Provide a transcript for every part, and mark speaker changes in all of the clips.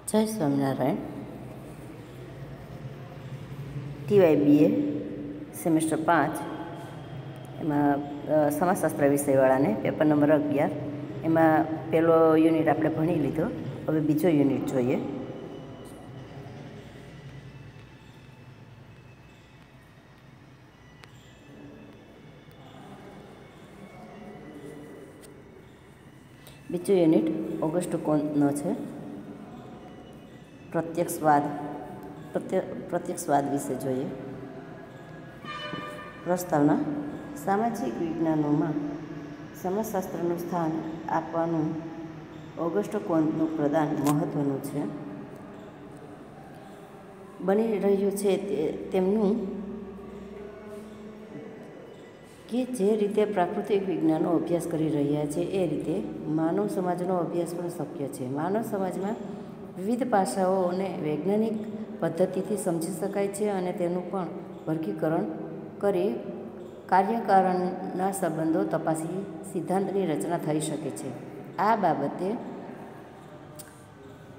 Speaker 1: જય Swaminarayan. TYBA semester 5 એમાં સમાજશાસ્ત્ર વિષયવાળાને paper number 11 એમાં પહેલો યુનિટ આપણે ભણી લીધો. હવે બીજો યુનિટ જોઈએ. બીજો યુનિટ ઓગસ્ટ કોન્તનો છે. પ્રત્યક્ષવાદ વિશે જોઈએ. પ્રસ્તાવના: સામાજિક વિજ્ઞાનોમાં સમાજશાસ્ત્રનું સ્થાન આપવાનું ઓગસ્ટ કોન્તનું પ્રદાન મહત્ત્વનું છે. બની રહ્યું છે તેમનું કે જે રીતે પ્રાકૃતિક વિજ્ઞાનો અભ્યાસ કરી રહ્યા છે એ રીતે માનવ સમાજનો અભ્યાસ પણ શક્ય છે. માનવ સમાજમાં વિવિધ પાસાઓને વૈજ્ઞાનિક પદ્ધતિથી સમજી શકાય છે અને તેનું પણ વર્ગીકરણ કરી કાર્યકારણના સંબંધો તપાસી સિદ્ધાંતની રચના થઈ શકે છે. આ બાબતે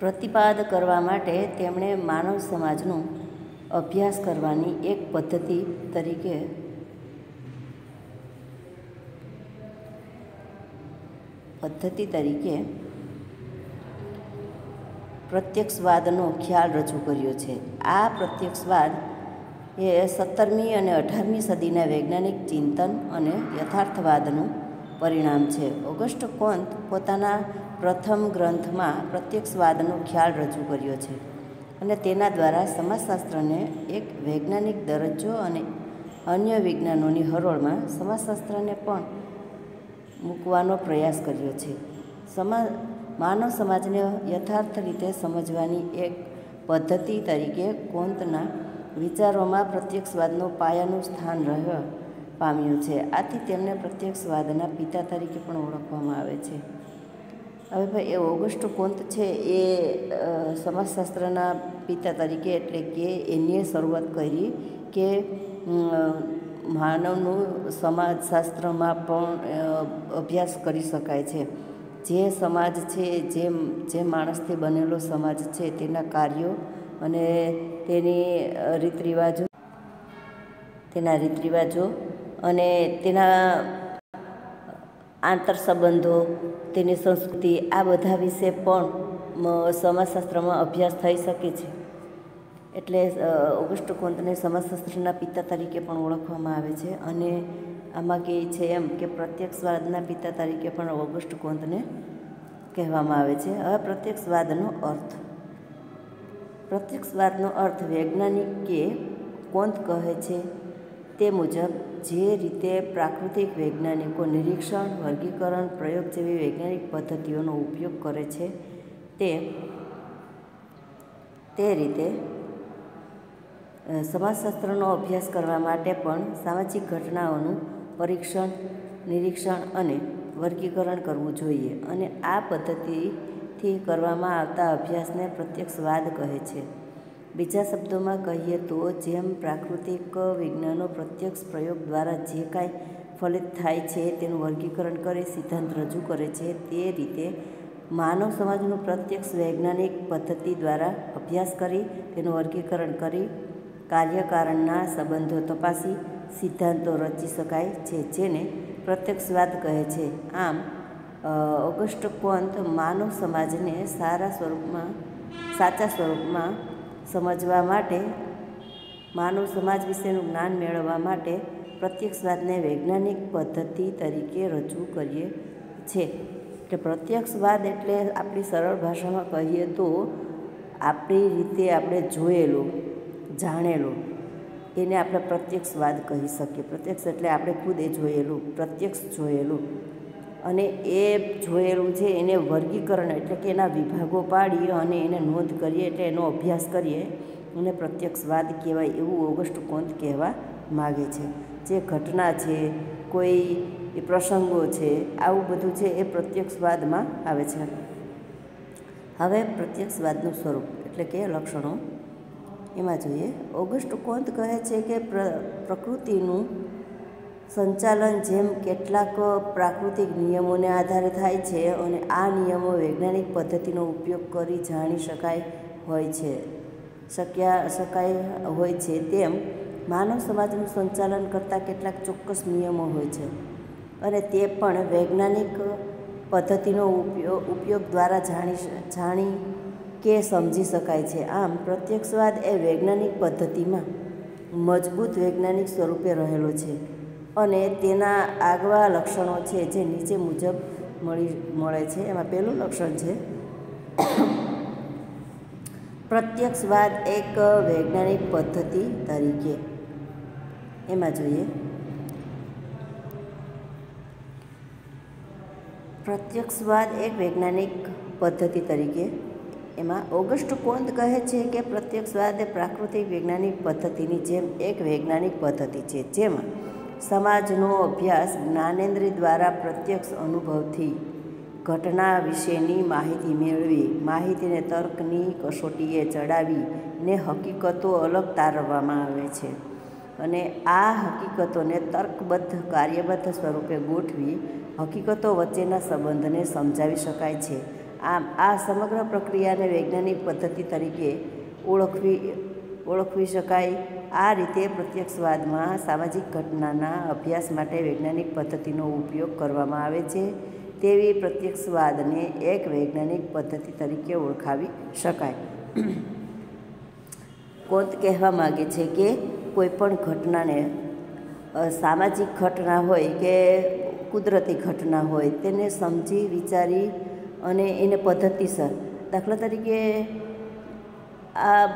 Speaker 1: પ્રતિપાદ કરવા માટે તેમણે માનવ સમાજનો અભ્યાસ કરવાની એક પદ્ધતિ તરીકે પ્રત્યક્ષવાદનો ખ્યાલ રજૂ કર્યો છે. આ પ્રત્યક્ષવાદ એ 17મી અને 18મી સદીના વૈજ્ઞાનિક ચિંતન અને યથાર્થવાદનું પરિણામ છે. ઓગસ્ટ કોન્ત પોતાના પ્રથમ ગ્રંથમાં પ્રત્યક્ષવાદનો ખ્યાલ રજૂ કર્યો છે અને તેના દ્વારા સમાજશાસ્ત્રને એક વૈજ્ઞાનિક દરજ્જો અને અન્ય વિજ્ઞાનોની હરોળમાં સમાજશાસ્ત્રને પણ મૂકવાનો પ્રયાસ કર્યો છે. માનવ સમાજને યથાર્થ રીતે સમજવાની એક પદ્ધતિ તરીકે કોન્તના વિચારોમાં પ્રત્યક્ષવાદનું પાયાનું સ્થાન રહેવા પામ્યું છે. આથી તેમને પ્રત્યક્ષવાદના પિતા તરીકે પણ ઓળખવામાં આવે છે. હવે ભાઈ એ ઓગસ્ટ કોન્ત છે એ સમાજશાસ્ત્રના પિતા તરીકે એટલે કે એની શરૂઆત કરી કે માનવનું સમાજશાસ્ત્રમાં પણ અભ્યાસ કરી શકાય છે. જે સમાજ છે, જે માણસથી બનેલો સમાજ છે તેના કાર્યો અને તેના રીતરિવાજો અને તેના આંતર સંબંધો, તેની સંસ્કૃતિ, આ બધા વિશે પણ સમાજશાસ્ત્રમાં અભ્યાસ થઈ શકે છે. એટલે ઓગસ્ટ કોન્તને સમાજશાસ્ત્રના પિતા તરીકે પણ ઓળખવામાં આવે છે અને આમાં કહે છે એમ કે પ્રત્યક્ષવાદના પિતા તરીકે પણ ઓગસ્ટ કોન્તને કહેવામાં આવે છે. હવે પ્રત્યક્ષવાદનો અર્થ વૈજ્ઞાનિકે કોન્ત કહે છે તે મુજબ જે રીતે પ્રાકૃતિક વૈજ્ઞાનિકો નિરીક્ષણ, વર્ગીકરણ, પ્રયોગ જેવી વૈજ્ઞાનિક પદ્ધતિઓનો ઉપયોગ કરે છે તે રીતે સમાજશાસ્ત્રનો અભ્યાસ કરવા માટે પણ સામાજિક ઘટનાઓનું પરીક્ષણ, નિરીક્ષણ અને વર્ગીકરણ કરવું જોઈએ અને આ પદ્ધતિથી કરવામાં આવતા અભ્યાસને પ્રત્યક્ષવાદ કહે છે. બીજા શબ્દોમાં કહીએ તો જેમ પ્રાકૃતિક વિજ્ઞાનો પ્રત્યક્ષ પ્રયોગ દ્વારા જે કાંઈ ફલિત થાય છે તેનું વર્ગીકરણ કરી સિદ્ધાંત રજૂ કરે છે, તે રીતે માનવ સમાજનું પ્રત્યક્ષ વૈજ્ઞાનિક પદ્ધતિ દ્વારા અભ્યાસ કરી તેનું વર્ગીકરણ કરી કાર્યકારણના સંબંધો તપાસી સિદ્ધાંતો રચી શકાય છે, જેને પ્રત્યક્ષવાદ કહે છે. આમ ઓગસ્ટ કોન્ત માનવ સમાજને સાચા સ્વરૂપમાં સમજવા માટે, માનવ સમાજ વિશેનું જ્ઞાન મેળવવા માટે પ્રત્યક્ષવાદને વૈજ્ઞાનિક પદ્ધતિ તરીકે રજૂ કરીએ છે. એટલે પ્રત્યક્ષવાદ એટલે આપણી સરળ ભાષામાં કહીએ તો આપણી રીતે આપણે જોયેલું, જાણેલું એને આપણે પ્રત્યક્ષવાદ કહી શકીએ. પ્રત્યક્ષ એટલે આપણે ખુદ એ જોયેલું, પ્રત્યક્ષ જોયેલું અને એ જોયેલું છે એને વર્ગીકરણ એટલે કે એના વિભાગો પાડીએ અને એને નોંધ કરીએ એટલે એનો અભ્યાસ કરીએ અને પ્રત્યક્ષવાદ કહેવાય એવું ઓગસ્ટ કોન્ત કહેવા માગે છે. જે ઘટના છે, કોઈ પ્રસંગો છે, આવું બધું છે એ પ્રત્યક્ષવાદમાં આવે છે. હવે પ્રત્યક્ષવાદનું સ્વરૂપ એટલે કે લક્ષણો એમાં જોઈએ. ઓગસ્ટ કોન્ત કહે છે કે પ્રકૃતિનું સંચાલન જેમ કેટલાક પ્રાકૃતિક નિયમોને આધારે થાય છે અને આ નિયમો વૈજ્ઞાનિક પદ્ધતિનો ઉપયોગ કરી જાણી શકાય હોય છે તેમ માનવ સમાજનું સંચાલન કરતા કેટલાક ચોક્કસ નિયમો હોય છે અને તે પણ વૈજ્ઞાનિક પદ્ધતિનો ઉપયોગ દ્વારા જાણી કે સમજી શકાય છે. આમ પ્રત્યક્ષવાદ એ વૈજ્ઞાનિક પદ્ધતિમાં મજબૂત વૈજ્ઞાનિક સ્વરૂપે રહેલો છે અને તેના આગવા લક્ષણો છે જે નીચે મુજબ મળે છે. એમાં પહેલું લક્ષણ છે પ્રત્યક્ષવાદ એક વૈજ્ઞાનિક પદ્ધતિ તરીકે. એમાં જોઈએ પ્રત્યક્ષવાદ એક વૈજ્ઞાનિક પદ્ધતિ તરીકે. એમાં ઓગસ્ટ કોન્ત કહે છે કે પ્રત્યક્ષવાદ એ પ્રાકૃતિક વૈજ્ઞાનિક પદ્ધતિની જેમ એક વૈજ્ઞાનિક પદ્ધતિ છે જેમાં સમાજનો અભ્યાસ જ્ઞાનેન્દ્રિય દ્વારા પ્રત્યક્ષ અનુભવથી ઘટના વિશેની માહિતી મેળવી માહિતીને તર્કની કસોટીએ ચડાવીને હકીકતો અલગ તારવવામાં આવે છે અને આ હકીકતોને તર્કબદ્ધ કાર્યબદ્ધ સ્વરૂપે ગોઠવી હકીકતો વચ્ચેના સંબંધને સમજાવી શકાય છે. આમ આ સમગ્ર પ્રક્રિયાને વૈજ્ઞાનિક પદ્ધતિ તરીકે ઓળખવી શકાય. આ રીતે પ્રત્યક્ષવાદમાં સામાજિક ઘટનાના અભ્યાસ માટે વૈજ્ઞાનિક પદ્ધતિનો ઉપયોગ કરવામાં આવે છે તેવી પ્રત્યક્ષવાદને એક વૈજ્ઞાનિક પદ્ધતિ તરીકે ઓળખાવી શકાય. કોન્ત કહેવા માગે છે કે કોઈપણ ઘટનાને સામાજિક ઘટના હોય કે કુદરતી ઘટના હોય તેને સમજી વિચારી અને એને પદ્ધતિસર, દાખલા તરીકે આ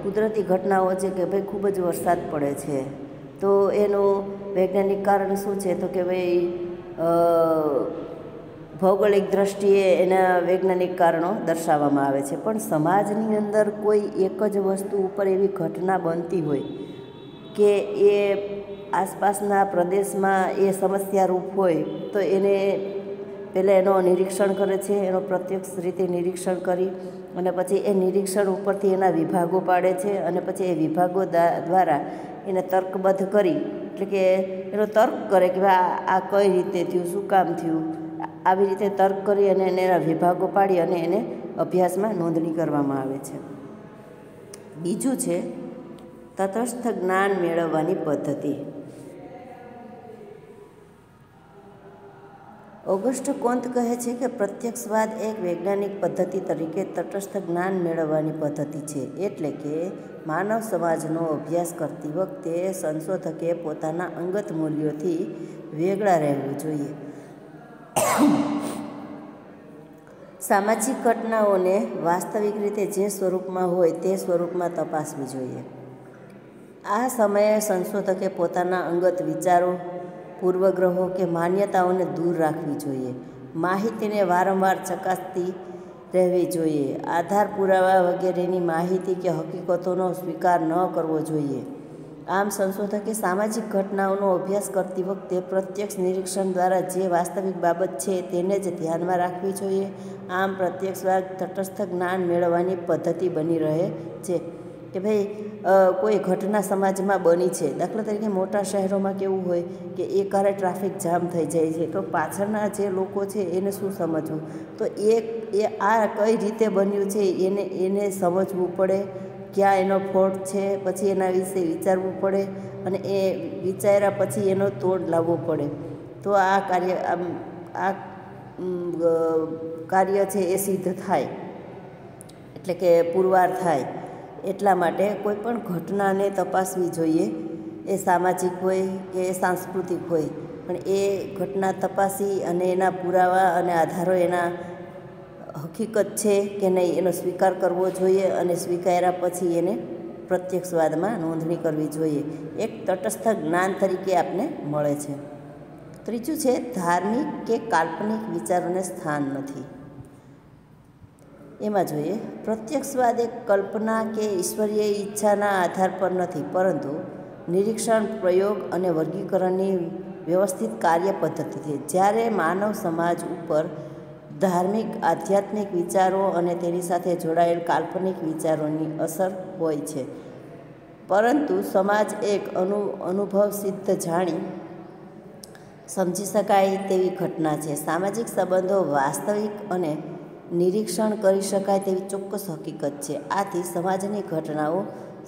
Speaker 1: કુદરતી ઘટનાઓ છે કે ભાઈ ખૂબ જ વરસાદ પડે છે તો એનું વૈજ્ઞાનિક કારણ શું છે તો કે ભાઈ ભૌગોલિક દ્રષ્ટિએ એના વૈજ્ઞાનિક કારણો દર્શાવવામાં આવે છે. પણ સમાજની અંદર કોઈ એક જ વસ્તુ ઉપર એવી ઘટના બનતી હોય કે એ આસપાસના પ્રદેશમાં એ સમસ્યારૂપ હોય તો એને પહેલાં એનો નિરીક્ષણ કરે છે, એનો પ્રત્યક્ષ રીતે નિરીક્ષણ કરી અને પછી એ નિરીક્ષણ ઉપરથી એના વિભાગો પાડે છે અને પછી એ વિભાગો દ્વારા એને તર્કબદ્ધ કરી, એટલે કે એનો તર્ક કરે કે આ કઈ રીતે થયું, શું કામ થયું, આવી રીતે તર્ક કરી અને એના વિભાગો પાડી અને એને અભ્યાસમાં નોંધણી કરવામાં આવે છે. બીજું છે તટસ્થ જ્ઞાન મેળવવાની પદ્ધતિ. ઓગસ્ટ કોન્ત કહે છે કે પ્રત્યક્ષવાદ એક વૈજ્ઞાનિક પદ્ધતિ તરીકે તટસ્થ જ્ઞાન મેળવવાની પદ્ધતિ છે. એટલે કે માનવ સમાજનો અભ્યાસ કરતી વખતે સંશોધકે પોતાના અંગત મૂલ્યોથી વેગળા રહેવું જોઈએ. સામાજિક ઘટનાઓને વાસ્તવિક રીતે જે સ્વરૂપમાં હોય તે સ્વરૂપમાં તપાસવી જોઈએ. આ સમયે સંશોધકે પોતાના અંગત વિચારો, પૂર્વગ્રહો કે માન્યતાઓને દૂર રાખવી જોઈએ. માહિતીને વારંવાર ચકાસતી રહેવી જોઈએ. આધાર પુરાવા વગેરેની માહિતી કે હકીકતોનો સ્વીકાર ન કરવો જોઈએ. આમ સંશોધકે સામાજિક ઘટનાઓનો અભ્યાસ કરતી વખતે પ્રત્યક્ષ નિરીક્ષણ દ્વારા જે વાસ્તવિક બાબત છે તેને જ ધ્યાનમાં રાખવી જોઈએ. આમ પ્રત્યક્ષવાદ તટસ્થ જ્ઞાન મેળવવાની પદ્ધતિ બની રહે છે કે ભાઈ કોઈ ઘટના સમાજમાં બની છે, દાખલા તરીકે મોટા શહેરોમાં કેવું હોય કે એકહારે ટ્રાફિક જામ થઈ જાય છે તો પાછળના જે લોકો છે એને શું સમજવું, તો એ આ કઈ રીતે બન્યું છે એને સમજવું પડે, ક્યાં એનો ફોલ્ટ છે, પછી એના વિશે વિચારવું પડે અને એ વિચાર્યા પછી એનો તોડ લાવવો પડે. તો આ કાર્ય છે એ સિદ્ધ થાય, એટલે કે પુરવાર થાય. એટલા માટે કોઈ પણ ઘટનાને તપાસવી જોઈએ, એ સામાજિક હોય કે સાંસ્કૃતિક હોય, પણ એ ઘટના તપાસી અને એના પુરાવા અને આધારો એના હકીકત છે કે નહીં એનો સ્વીકાર કરવો જોઈએ અને સ્વીકાર્યા પછી એને પ્રત્યક્ષવાદમાં નોંધણી કરવી જોઈએ. એક તટસ્થ જ્ઞાન તરીકે આપને મળે છે. ત્રીજું છે ધાર્મિક કે કાલ્પનિક વિચારોને સ્થાન નથી. એમાં જોઈએ પ્રત્યક્ષવાદ એક કલ્પના કે ઈશ્વરીય ઈચ્છાના આધાર પર નથી, પરંતુ નિરીક્ષણ, પ્રયોગ અને વર્ગીકરણની વ્યવસ્થિત કાર્ય પદ્ધતિ છે. જ્યારે માનવ સમાજ ઉપર ધાર્મિક, આધ્યાત્મિક વિચારો અને તેની સાથે જોડાયેલ કાલ્પનિક વિચારોની અસર હોય છે, પરંતુ સમાજ એક અનુભવ સિદ્ધ જાણી સમજી શકાય તેવી ઘટના છે. સામાજિક સંબંધો વાસ્તવિક અને નિરીક્ષણ કરી શકાય તેવી ચોક્કસ હકીકત છે. આથી સમાજની ઘટનાઓ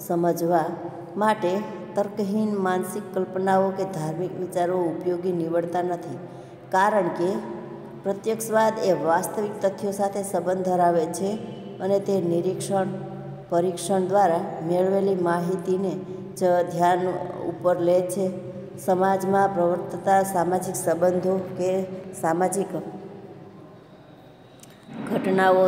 Speaker 1: સમજવા માટે તર્કહીન માનસિક કલ્પનાઓ કે ધાર્મિક વિચારો ઉપયોગી નીવડતા નથી, કારણ કે પ્રત્યક્ષવાદ એ વાસ્તવિક તથ્યો સાથે સંબંધ ધરાવે છે અને તે નિરીક્ષણ પરીક્ષણ દ્વારા મેળવેલી માહિતીને જ ધ્યાન ઉપર લે છે. સમાજમાં પ્રવર્તતા સામાજિક સંબંધો કે સામાજિક ઘટનાઓ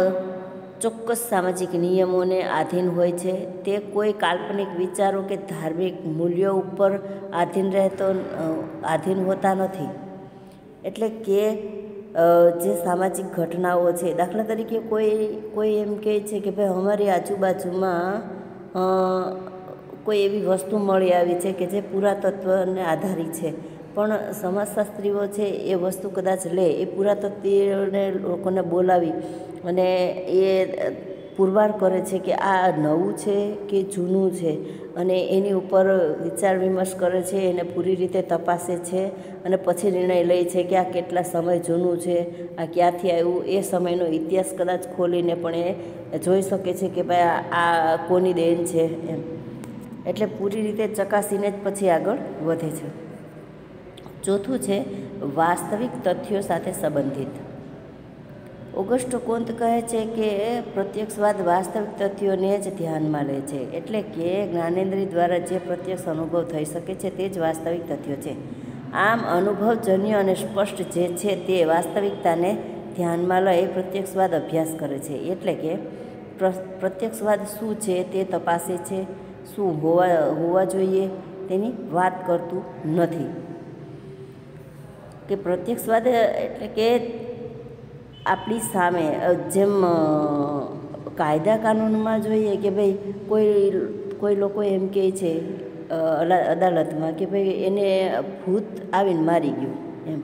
Speaker 1: ચોક્કસ સામાજિક નિયમોને આધીન હોય છે. તે કોઈ કાલ્પનિક વિચારો કે ધાર્મિક મૂલ્યો ઉપર આધીન હોતા નથી. એટલે કે જે સામાજિક ઘટનાઓ છે, દાખલા તરીકે કોઈ એમ કહે છે કે ભાઈ અમારી આજુબાજુમાં કોઈ એવી વસ્તુ મળી આવી છે કે જે પુરાતત્વને આધારિત છે, પણ સમાજશાસ્ત્રીઓ છે એ વસ્તુ કદાચ લે, એ પુરાતત્વીઓને લોકોને બોલાવી અને એ પુરવાર કરે છે કે આ નવું છે કે જૂનું છે, અને એની ઉપર વિચાર વિમર્શ કરે છે, એને પૂરી રીતે તપાસે છે અને પછી નિર્ણય લે છે કે આ કેટલા સમય જૂનું છે, આ ક્યાંથી આવ્યું, એ સમયનો ઇતિહાસ કદાચ ખોલીને પણ એ જોઈ શકે છે કે ભાઈ આ કોની દેન છે એમ. એટલે પૂરી રીતે ચકાસીને જ પછી આગળ વધે છે. ચોથું છે વાસ્તવિક તથ્યો સાથે સંબંધિત. ઓગસ્ટો કોન્ત કહે છે કે પ્રત્યક્ષવાદ વાસ્તવિક તથ્યોને જ ધ્યાનમાં લે છે. એટલે કે જ્ઞાનેન્દ્રિય દ્વારા જે પ્રત્યક્ષ અનુભવ થઈ શકે છે તે જ વાસ્તવિક તથ્યો છે. આમ અનુભવજન્ય અને સ્પષ્ટ જે છે તે વાસ્તવિકતાને ધ્યાનમાં લઈ પ્રત્યક્ષવાદ અભ્યાસ કરે છે. એટલે કે પ્રત્યક્ષવાદ શું છે તે તપાસે છે, શું હોવા જોઈએ તેની વાત કરતું નથી. કે પ્રત્યક્ષવાદ એટલે કે આપણી સામે, જેમ કાયદા કાનૂનમાં જોઈએ કે ભાઈ કોઈ લોકો એમ કહે છે અદાલતમાં કે ભાઈ એને ભૂત આવીને મારી ગયું એમ,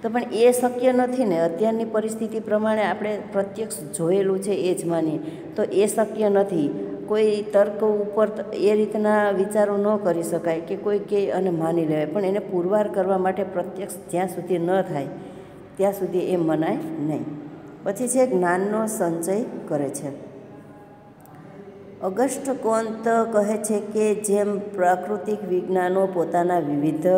Speaker 1: તો પણ એ શક્ય નથી ને. અત્યારની પરિસ્થિતિ પ્રમાણે આપણે પ્રત્યક્ષ જોયેલું છે એ જ માનીએ તો એ શક્ય નથી. કોઈ તર્ક ઉપર એ રીતના વિચારો ન કરી શકાય કે કોઈ કહે અને માની લેવાય, પણ એને પુરવાર કરવા માટે પ્રત્યક્ષ જ્યાં સુધી ન થાય ત્યાં સુધી એ મનાય નહીં. પછી છે જ્ઞાનનો સંચય કરે છે. ઓગસ્ટ કોન્ત કહે છે કે જેમ પ્રાકૃતિક વિજ્ઞાનો પોતાના વિવિધ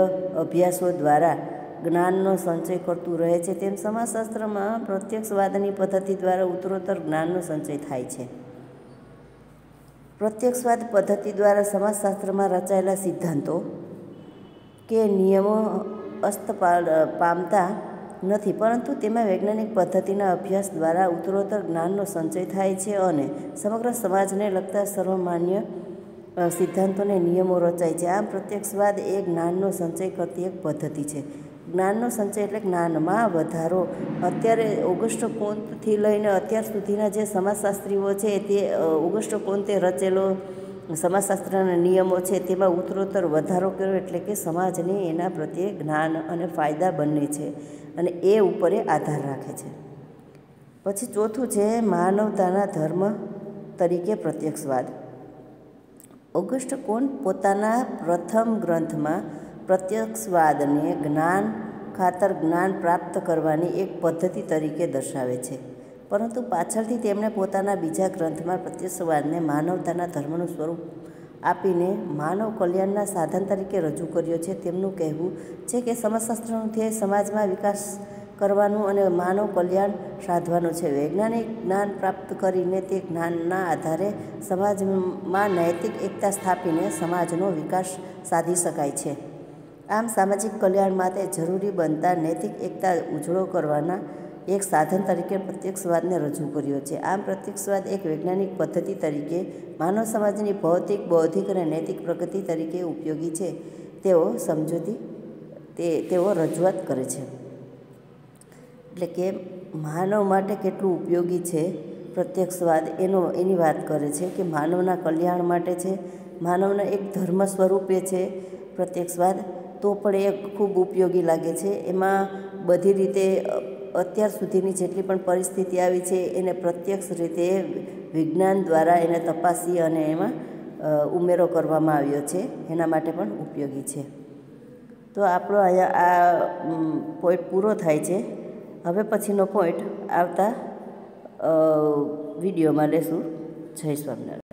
Speaker 1: અભ્યાસો દ્વારા જ્ઞાનનો સંચય કરતું રહે છે, તેમ સમાજશાસ્ત્રમાં પ્રત્યક્ષવાદની પદ્ધતિ દ્વારા ઉત્તરોત્તર જ્ઞાનનો સંચય થાય છે. પ્રત્યક્ષવાદ પદ્ધતિ દ્વારા સમાજશાસ્ત્રમાં રચાયેલા સિદ્ધાંતો કે નિયમો અસ્ત પામતા નથી, પરંતુ તેમાં વૈજ્ઞાનિક પદ્ધતિના અભ્યાસ દ્વારા ઉત્તરોત્તર જ્ઞાનનો સંચય થાય છે અને સમગ્ર સમાજને લગતા સર્વમાન્ય સિદ્ધાંતોને નિયમો રચાય છે. આમ પ્રત્યક્ષવાદ એ જ્ઞાનનો સંચય કરતી એક પદ્ધતિ છે. જ્ઞાનનો સંચય એટલે જ્ઞાનમાં વધારો. અત્યારે ઓગસ્ટો કોન્તથી લઈને અત્યાર સુધીના જે સમાજશાસ્ત્રીઓ છે તે ઓગસ્ટો કોન્તે રચેલો સમાજશાસ્ત્રના નિયમો છે તેમાં ઉત્તરોત્તર વધારો કર્યો, એટલે કે સમાજને એના પ્રત્યે જ્ઞાન અને ફાયદા બંને છે અને એ ઉપર એ આધાર રાખે છે. પછી ચોથું છે માનવતાના ધર્મ તરીકે પ્રત્યક્ષવાદ. ઓગસ્ટ કોન્ત પોતાના પ્રથમ ગ્રંથમાં પ્રત્યક્ષવાદને જ્ઞાન ખાતર જ્ઞાન પ્રાપ્ત કરવાની એક પદ્ધતિ તરીકે દર્શાવે છે, પરંતુ પાછળથી તેમણે પોતાના બીજા ગ્રંથમાં પ્રત્યક્ષવાદને માનવતાના ધર્મનું સ્વરૂપ આપીને માનવ કલ્યાણના સાધન તરીકે રજૂ કર્યો છે. તેમનું કહેવું છે કે સમાજશાસ્ત્રનું ધ્યેય સમાજમાં વિકાસ કરવાનું અને માનવ કલ્યાણ સાધવાનું છે. વૈજ્ઞાનિક જ્ઞાન પ્રાપ્ત કરીને તે જ્ઞાનના આધારે સમાજમાં નૈતિક એકતા સ્થાપીને સમાજનો વિકાસ સાધી શકાય છે. આમ સામાજિક કલ્યાણ માટે જરૂરી બનતા નૈતિક એકતા ઉજળો કરવાના એક સાધન તરીકે પ્રત્યક્ષવાદને રજૂ કર્યો છે. આમ પ્રત્યક્ષવાદ એક વૈજ્ઞાનિક પદ્ધતિ તરીકે માનવ સમાજની ભૌતિક, બૌદ્ધિક અને નૈતિક પ્રગતિ તરીકે ઉપયોગી છે તેઓ રજૂઆત કરે છે. એટલે કે માનવ માટે કેટલું ઉપયોગી છે પ્રત્યક્ષવાદ એની વાત કરે છે કે માનવના કલ્યાણ માટે છે, માનવના એક ધર્મ સ્વરૂપે છે પ્રત્યક્ષવાદ, તો પણ એ ખૂબ ઉપયોગી લાગે છે. એમાં બધી રીતે અત્યાર સુધીની જેટલી પણ પરિસ્થિતિ આવી છે એને પ્રત્યક્ષ રીતે વિજ્ઞાન દ્વારા એને તપાસી અને એમાં ઉમેરો કરવામાં આવ્યો છે, એના માટે પણ ઉપયોગી છે. તો આપણો અહીંયા આ પોઈન્ટ પૂરો થાય છે. હવે પછીનો પોઈન્ટ આવતા વિડીયોમાં લેશું. જય સ્વામિનારાયણ.